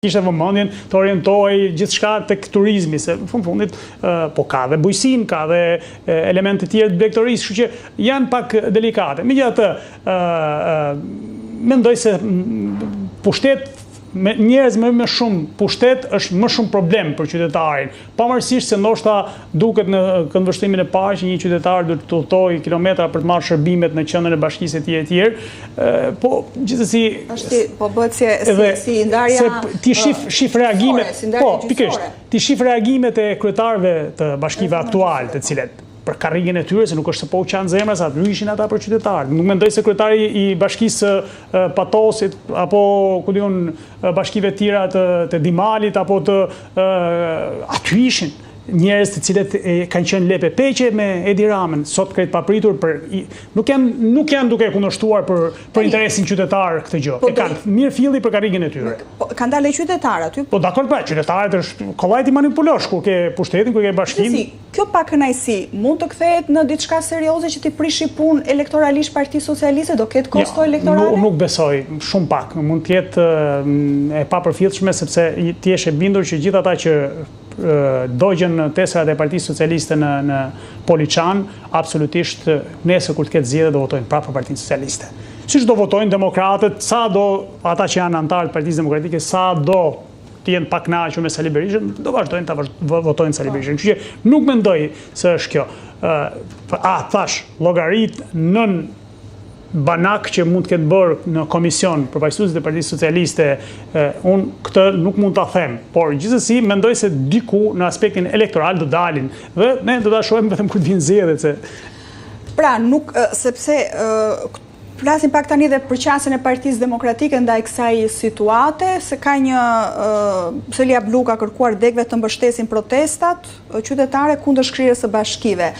kishte vëmendjen të orientohej gjithçka tek turizmi, se në fundit po ka dhe bujqësinë, ka dhe elemente të tjerë të blegtorisë, kështu që janë pak delikate. Megjithatë, mendoj se pushtet me njerëz më shumë pushtet është më shumë problem për qytetarin. Pavarësisht se ndoshta duket në këndvështrimin e parë që një qytetar duhet të udhtojë kilometra për të marrë shërbimet në qendrën e bashkisë e tjerë, po gjithsesi po bëhet si ndarja ti shif reagimet, po pikërisht, ti shif reagimet e kryetarëve të bashkive aktual, të cilët për karrigën e tyre, se nuk është se po u qanë zemra, sa ryshin ata për qytetarë. Nuk mendoj se kryetari i bashkisë Patosit, apo ku diun bashkive tjera të Dimalit, apo të aty ishin njerëz të cilët kanë qenë lepe peqe me Edi Ramën, sot krejt papritur nuk janë duke kundërshtuar për interesin qytetar këtë gjë. E kanë mirë filli për karrigën e tyre. Kanë dalë qytetarë aty. Po dakord, qytetarët është kollaj ti manipulosh kur ke pushtetin, kur ke bashkinë. Kjo pakënaqësi mund të kthehet në diçka serioze që ti prishi punë elektoralisht Partia Socialiste, do ketë kosto elektorale? Nuk besoj, shumë pak. Mund të jetë e papërfillshme sepse ti je e bindur që gjithë ata që dogjen tesrat e Partisë Socialiste në Poliçan, absolutisht nesër kur të ketë zgjedhje do votojnë prapë për Partinë Socialiste. Siç do votojnë demokratët, sa do ata që janë antarë të Partisë Demokratike, sa do të jenë pak kënaqur me Sali Berishën, do vazhdojnë ta votojnë Sali Berishën. Kështu që nuk mendoj se është kjo. Thash, llogarit nën banak që mund të ketë bërë në komision për përfaqësuesit e Partisë Socialiste, unë këtë nuk mund ta them, por gjithsesi mendoj se diku në aspektin elektoral do dalin dhe ne do ta shohim vetëm kur të vinë zgjedhjet se. Pra, nuk sepse flasim pak tani dhe për qasjen e Partisë Demokratike ndaj kësaj situate, se ka një Selia Blu ka kërkuar degëve të mbështesin protestat qytetare kundër shkrirjes së bashkive.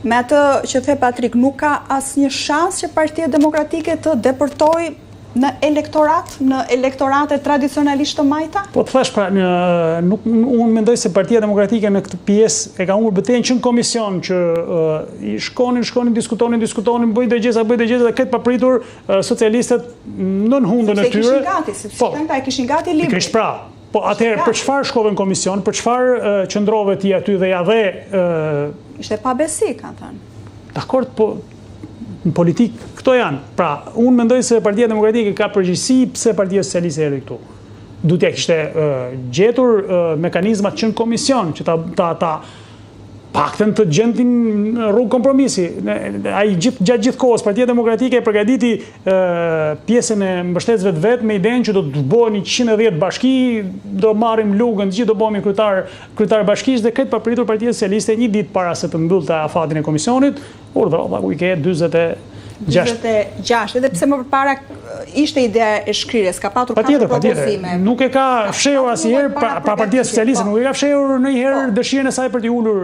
Me atë që the Patrik, nuk ka asnjë shans që Partia Demokratike të depërtojë në elektorate tradicionalisht të majta? Po të thash, pra, unë mendoj se Partia Demokratike në këtë pjesë e ka humbur betejën që në komision që i shkonin, diskutonin, bëjnë dëgjesa dhe këtë papritur socialistët nën hundën e tyre. Sepse kishin gati librin. Pikërisht pra. Po atëherë për çfarë shkove në komision, për çfarë qëndrove ti aty dhe ja dhe ishte pa besi, kanë thënë. Dakord, po në politik këto janë. Pra, unë mendoj se Partia Demokratike ka përgjegjësi pse Partia Socialiste erdhi këtu. Duhet ja kishte gjetur mekanizmat që në komision që ta paktën të gjentin rrugë kompromisi. Ai gjatë gjithë kohës Partia Demokratike e përgatiti pjesën e mbështetësve të vet me idenë që do të bëhen 110 bashki, do marrim lugën, gjithë do bëhemi kryetar bashkisë dhe këtë papritur Partia Socialiste një ditë para se të mbyllte afatin e komisionit, urdhërova ku i ke 46, edhe pse më përpara ishte ideja e shkrirjes, ka patur katër propozime. Nuk e ka fshehur asnjëherë pa Partia Socialiste, nuk e ka fshehur ndonjëherë dëshirën e saj për të ulur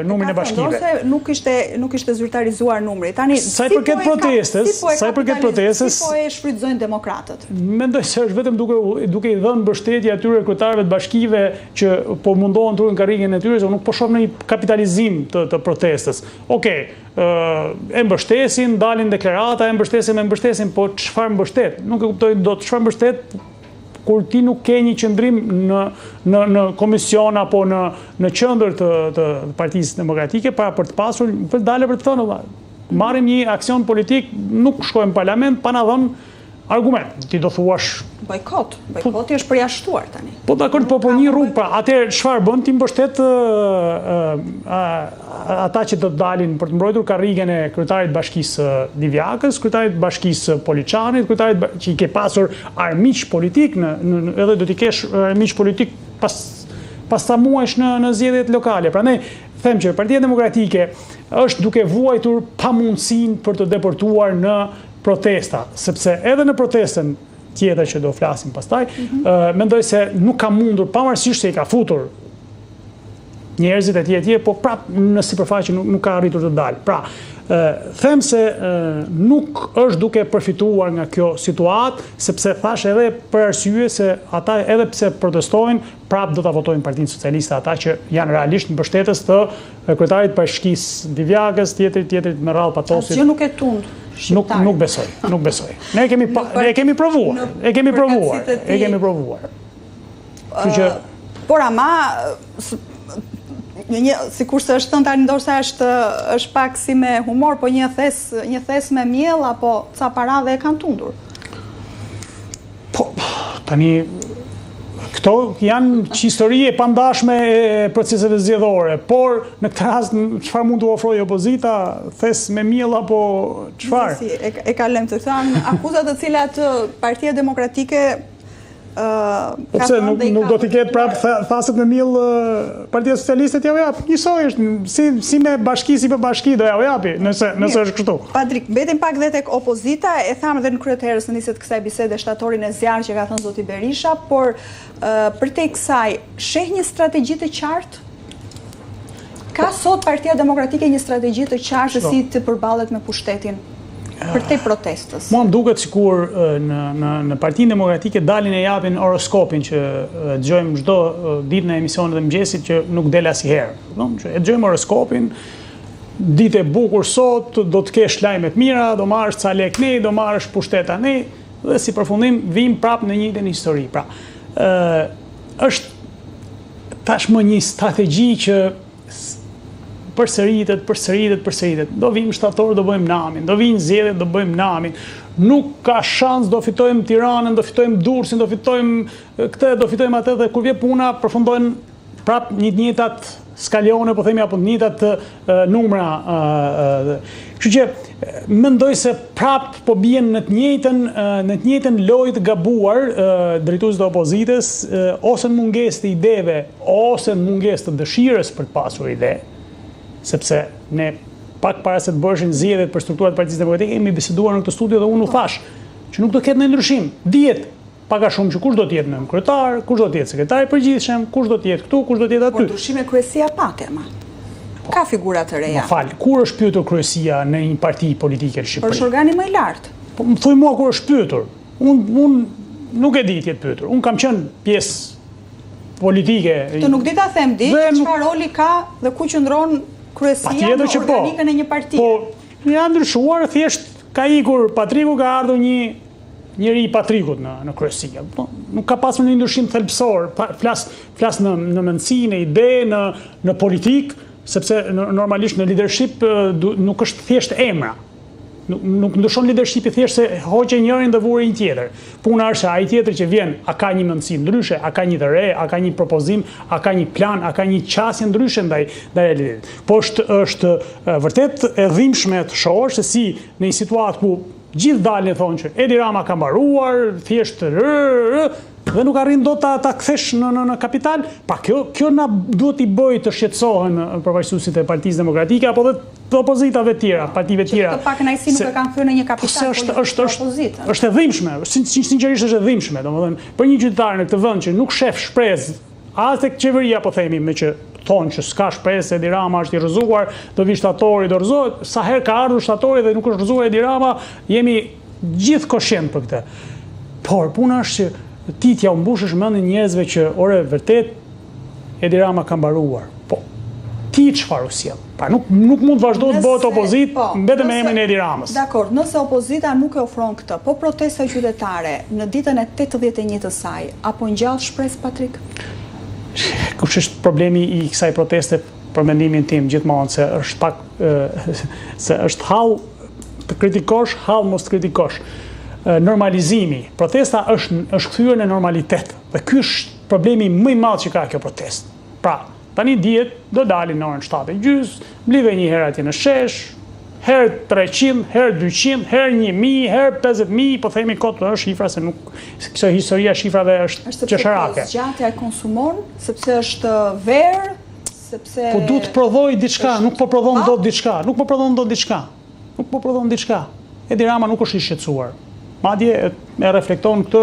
numrin e bashkive. Nuk ishte zyrtarizuar numri. Tani sa i përket protestës, si po e shfrytëzojnë demokratët? Mendoj se është vetëm duke i dhënë mbështetje atyre kryetarëve të bashkive që po mundohen të ruajnë karrigën e tyre, se nuk po shoh në një kapitalizim të protestës. Okej, e mbështesin, dalin deklarata, e mbështesin, po çfarë mbështet? Nuk e kuptoj dot çfarë mbështet kur ti nuk ke një qëndrim në komision apo në qendër të Partisë Demokratike për të pasur për të dalë për të thënë marrim një aksion politik, nuk shkojmë në parlament pa na dhënë argument. Ti do thuash bojkoti është përjashtuar tani. Po dakord, po një rrugë, pra, atëherë çfarë bën ti mbështet ata që do të dalin për të mbrojtur karrigën e kryetarit bashkisë Divjakës, kryetarit bashkisë Poliçanit, kryetarit që i ke pasur armiq politik edhe do t'i kesh armiq politik pas ta muajsh në zgjedhjet lokale. Prandaj them që Partia Demokratike është duke vuajtur pamundësinë për të deportuar në protesta, sepse edhe në protestën tjetër që do flasim pastaj, mendoj se nuk ka mundur, pavarësisht se i ka futur njerëzit e tjerë, po prapë në sipërfaqe nuk ka arritur të dalë. Pra, them se nuk është duke përfituar nga kjo situatë, sepse thash edhe për arsye se ata edhe pse protestojnë, prapë do ta votojnë Partinë Socialiste, ata që janë realisht mbështetës të kryetarit bashkisë Divjakës, tjetrit me radhë Patosit. Asgjë nuk e tund. Nuk besoj. Ne kemi provuar. Por ama, sikur se është thënë tani ndoshta është pak si me humor, po një thes me miell apo ca para dhe e kanë tundur. Po, tani këto janë histori e pandashme e proceseve zgjedhore, por në këtë rast çfarë mund të ofrojë opozita, thes me miell apo çfarë? E kalojmë të këto akuzat të cilat Partia Demokratike Pse nuk do t'i ketë prapë thaset me miell Partia Socialiste t'ja u jap. Njësoj është si me bashki si për bashki do ja u japi, nëse është kështu. Patrik, mbetim pak dhe tek opozita, e thamë dhe në kryet herës në niset kësaj bisede shtatorin e zjarë që ka thënë zoti Berisha, por për te kësaj, sheh një strategji të qartë? Ka sot Partia Demokratike një strategji të qartë si të përballet me pushtetin? Për te protestës. Mua më duket sikur në Partinë Demokratike dalin e japin horoskopin që dëgjojmë çdo ditë në emisionet e mëngjesit që nuk del asnjëherë. Që e dëgjojmë horoskopin, ditë e bukur sot, do të kesh lajme të mira, do marrësh ca lek ne, do marrësh pushtet ne, dhe si përfundim vim prapë në një histori. Pra, është tashmë një strategji që përsëritet. Do vim shtator, do bëjmë namin. Do vinë zgjedhjet, do bëjmë namin. Nuk ka shans, do fitojmë Tiranën, do fitojmë Durrësin, do fitojmë këtë, do fitojmë atë, dhe kur vjen puna, përfundojnë prapë një të njëjtat skalione, po themi, apo të njëjtat numra. Kështu që mendoj se prapë po bien në të njëjtën lojë të gabuar drejtues të opozitës, ose në mungesë të ideve, ose në mungesë të dëshirës për të pasur ide. Sepse ne pak para se të bëshin zgjedhjet për strukturat e Partisë Demokratike, kemi biseduar në këtë studio dhe unë u thash që nuk do ketë ndonjë ndryshim. Dihet pak a shumë që kush do të jetë nën kryetar, kush do të jetë sekretar i përgjithshëm, kush do të jetë këtu, kush do të jetë aty. Por ndryshime kryesia patë ama. Ka figura të reja. Më fal, kur është pyetur kryesia në një parti politike në Shqipëri? Për organi më i lartë. Po më thuj mua kur është pyetur. Unë nuk e di të jetë pyetur. Unë kam qenë pjesë politike. Të nuk di ta them çfarë roli ka dhe ku qëndron kryesia në organikën e një partie. Po, janë ndryshuar, thjesht ka ikur Patriku, ka ardhur njëri i Patrikut në kryesi. Nuk ka pasur një ndryshim thelbësor, flas në mendësi, në ide, në politik, sepse normalisht në leadership nuk është thjesht emra. Nuk ndryshon leadershipi thjesht se hoqe njërin dhe vure një tjetër. Puna është se ai tjetër që vjen, a ka një mendësi ndryshe, a ka një të re, a ka një propozim, a ka një plan, a ka një qasje ndryshe ndaj realitetit. Po është vërtet e dhimbshme të shohësh se si në një situatë ku gjithë dalin e thonë që Edi Rama ka mbaruar, thjesht dhe nuk arrin do ta kthesh në kapital, pa kjo na duhet i bëj të shqetësohen përfaqësuesit e Partisë Demokratike apo dhe të opozitave të tjera, partive të tjera. Të pak kënaqësi nuk e kanë thënë në një kapital politik opozitën. Është e dhimbshme, sinqerisht është e dhimbshme, domethënë për një qytetar në këtë vend që nuk shef shpresë as tek qeveria, po themi, me që thonë që s'ka shpresë, Edi Rama është i rrëzuar, do vi shtatori, do rrëzohet. Sa herë ka ardhur shtatori dhe nuk është rrëzuar Edi Rama, jemi gjithë koshient për këtë. Por puna është që ti t'ja u mbushësh mendin njerëzve që ore vërtet Edi Rama ka mbaruar. Po ti çfarë u sjell? Pra nuk mund vazhdo të bëhet opozitë vetëm me emrin e Edi Ramës. Dakor, nëse opozita nuk e ofron këtë, po protesta qytetare në ditën e 81 të saj, apo ngjall shpresë, Patrik? Kush është problemi i kësaj proteste për mendimin tim gjithmonë se është pak se është hall të kritikosh, hall mos të kritikosh. Normalizimi. Protesta është kthyer në normalitet. Dhe ky është problemi më i madh që ka kjo protestë. Pra, tani dihet do dalin në orën 7:30, mblidhe një herë atje në shesh, herë 300, herë 200, herë 1000, herë 50.000, po themi kot është shifra se nuk kjo historia shifrave është qesharake. Është zgjatja e konsumon, sepse është verë, sepse po duhet të prodhoj diçka, nuk po prodhon dot diçka, nuk po prodhon diçka. Edi Rama nuk është i shqetësuar. Madje e reflekton këtë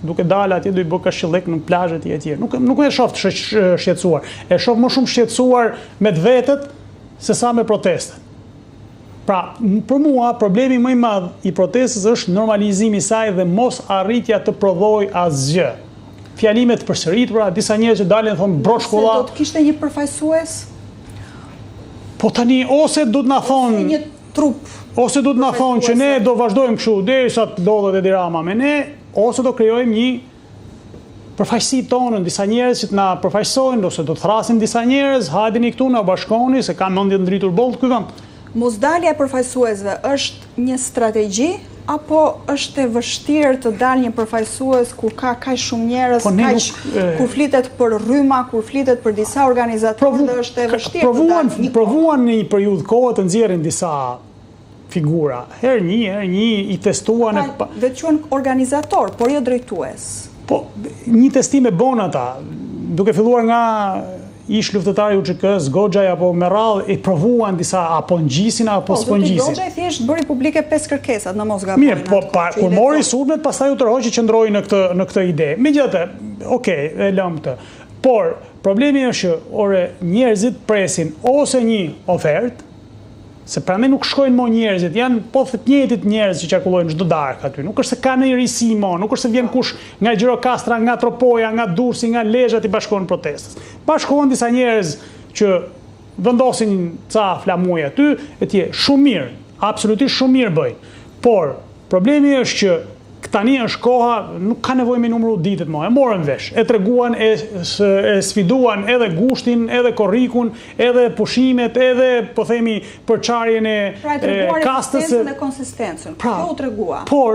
duke dalë atje do i bë këshillek në plazhet e tjera. Nuk e shoh të shqetësuar. E shoh më shumë shqetësuar me vetët se sa me protestet. Pra, për mua, problemi më i madh i protestës është normalizimi i saj dhe mos arritja të prodhoj asgjë. Fjalimet përsëritura, disa njerëz që dalin dhe thonë broshkulla. Do të kishte një përfaqësues? Po tani ose do të na thonë një trup. Ose do të na thonë që ne do vazhdojmë kështu derisa të lodhet Edi Rama me ne, ose do krijojmë përfaqësi tonën, disa njerëz që na përfaqësojnë, ose do të thrasim disa njerëz, hajdeni këtu na bashkoni se kanë mendje të ndritur boll ky vend. Mosdalja e përfaqësuesve është një strategji apo është e vështirë të dalë një përfaqësues kur ka kaq shumë njerëz, kur flitet për rryma, kur flitet për disa organizatorë, dhe është e vështirë të dalë. Provuan në një periudhë kohë të nxjerrin disa figura. Herë një i testuan dhe quhen organizator, por jo drejtues. Po, një testim e bon ata, duke filluar nga ish luftëtari UÇK-s, Goxhaj apo me radhë, e provuan disa apo ngjisin apo s'po ngjisin. Goxhaj thjesht bëri publike 5 kërkesat, në mos gabojnë. Mirë, po kur mori sulmet, pastaj u tërhoqi qëndroi në këtë ide. Megjithatë, okay, e lëm këtë. Por problemi është që njerëzit presin ose një ofertë, se prandaj nuk shkojnë më njerëzit, janë po të njëjtit njerëz që qarkullojnë çdo darkë aty. Nuk është se ka ndonjë risi më, nuk është se vjen kush nga Gjirokastra, nga Tropoja, nga Durrësi, nga Lezhë ti bashkohen protestës. Bashkohen disa njerëz që vendosin ca flamuj aty, etj. Shumë mirë, absolutisht shumë mirë bëjnë. Por problemi është që tani është koha, nuk ka nevojë me numëru ditët më, e morën vesh, e treguan, e sfiduan edhe gushtin, edhe korrikun, edhe pushimet, edhe po themi përçarjen e kastës. Pra e treguar rezistencën dhe konsistencën. Pra, kjo u tregua. Por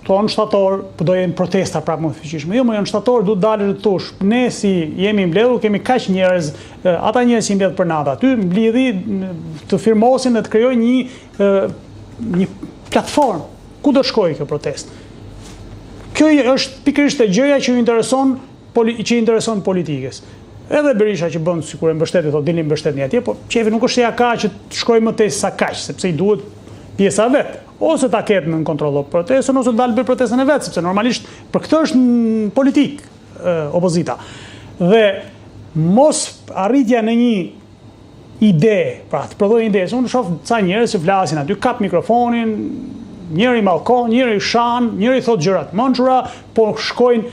thonë shtator, po do jenë protesta prapë më të fuqishme. Jo, më janë shtator, duhet dalë të thosh. Ne si jemi mbledhur, kemi kaq njerëz, ata njerëz që mbledh për natë aty, mblidhi të firmosin dhe të krijojnë një platformë. Ku do shkojë kjo protestë? Kjo është pikërisht e gjëja që i intereson politikës. Edhe Berisha që bën sikur e mbështetet, thotë dilni mbështetni atje, po qefi nuk është ja ka që të shkojë më tej sa kaq, sepse i duhet pjesa vet. Ose ta ketë në kontroll protestën, ose dalë bëj protestën e vet, sepse normalisht për këtë është në politik opozita. Dhe mos arritja në një ide, pra të prodhoj ide, se unë shoh ca njerëz që flasin aty, kap mikrofonin, njëri mallkon, njëri shan, njëri thot gjëra të mençura, po shkojnë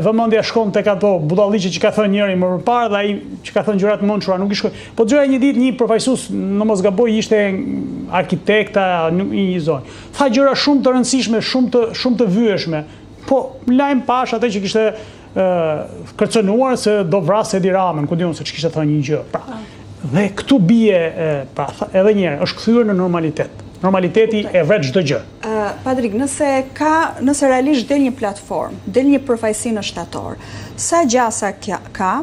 vëmendja shkon tek ato budalliqe që ka thënë njëri më parë dhe ai që ka thënë gjëra të mençura nuk i shkoi. Po gjëra një ditë një përfaqësues, në mos gaboj, ishte arkitekta në një zonë. Tha gjëra shumë të rëndësishme, shumë të vyeshme. Po lajm pash atë që kishte kërcënuar se do vrasë Edi Ramën, ku diun se ç'kishte thënë një gjë. Pra, dhe këtu bie, pra, edhe një herë, është kthyer në normalitet. Normaliteti e vret çdo gjë. Patrik, nëse realisht del një platformë, del një përfaqësi në shtator, sa gjasa ka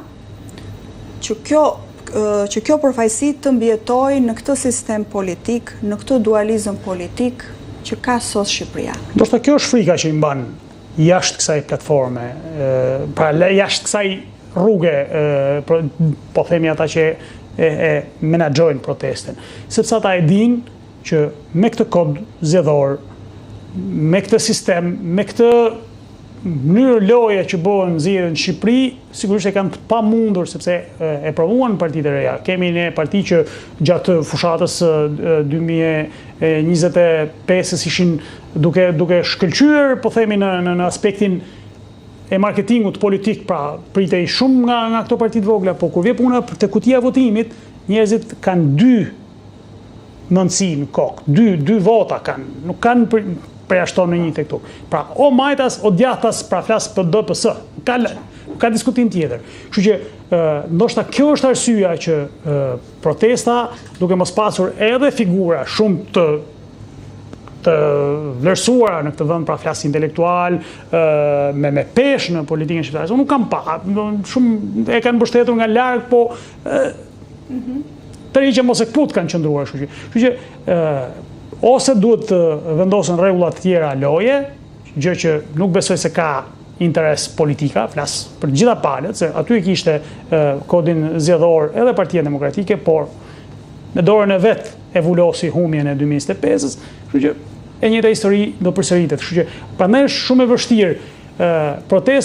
që kjo përfaqësi të mbjetojë në këtë sistem politik, në këtë dualizëm politik që ka sot Shqipëria? Ndoshta kjo është frika që i mban jashtë kësaj platforme, pra jashtë kësaj rruge, po themi ata që e menaxhojnë protestën, sepse ata e dinë që me këtë kod zgjedhor, me këtë sistem, me këtë mënyrë loje që bëhen zgjedhjen në Shqipëri, sigurisht e kanë të pamundur, sepse e provuan partitë e reja. Kemi një parti që gjatë fushatës 2025 ishin duke shkëlqyer, po themi në aspektin e marketingut politik, pra pritej shumë nga këto partitë vogla, po kur vjen puna te kutia votimit, njerëzit kanë dy nënci në kokë, dy vota kanë, nuk kanë përjashton në një tek këtu. Pra, o majtas, o djathtas, pra flas për DPS, ka diskutim tjetër. Kështu që, ndoshta kjo është arsyeja që protesta, duke mos pasur edhe figura shumë të vlerësuara në këtë vend, pra flas intelektual, me peshë në politikën shqiptare. Unë nuk kam pa, shumë e kanë mbështetur nga larg, po tërë që mos e kput kanë qëndruar, kështu që ose duhet të vendosen rregulla të tjera loje, gjë që nuk besoj se ka interes politika, flas për gjitha palët, se aty e kishte kodin zgjedhor edhe Partia Demokratike, por në dorën e vet e vulosi humjen e 2025-s, kështu që e njëjta histori do përsëritet. Kështu që prandaj është shumë e vështirë protestë